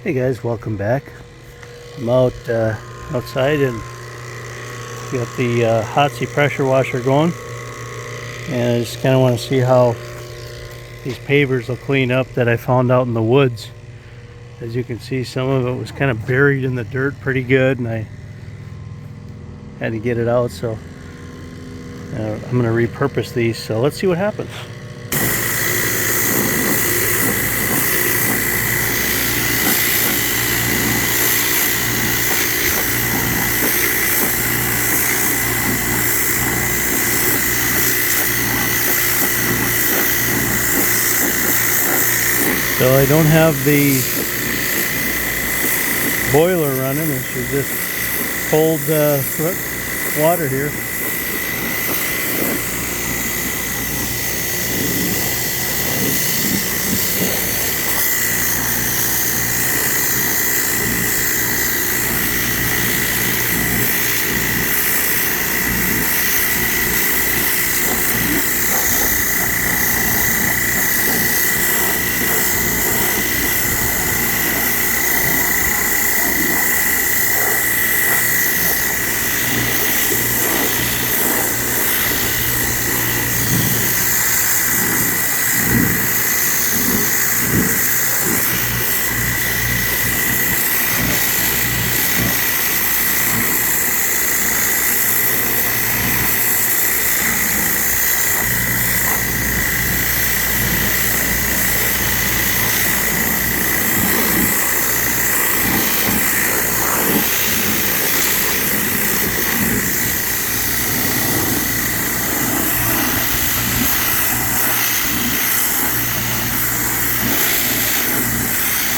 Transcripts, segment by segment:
Hey guys, welcome back. I'm outside and got the hotsy pressure washer going, and I just kind of want to see how these pavers will clean up that I found out in the woods. As you can see, some of it was kind of buried in the dirt pretty good, and I had to get it out, so I'm going to repurpose these, so let's see what happens. So I don't have the boiler running. This is just cold water here.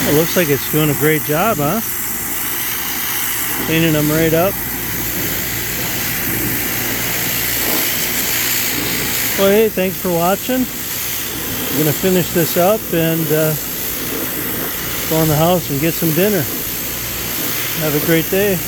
It looks like it's doing a great job, huh? Cleaning them right up. Well, hey, thanks for watching. I'm gonna finish this up and go in the house and get some dinner. Have a great day.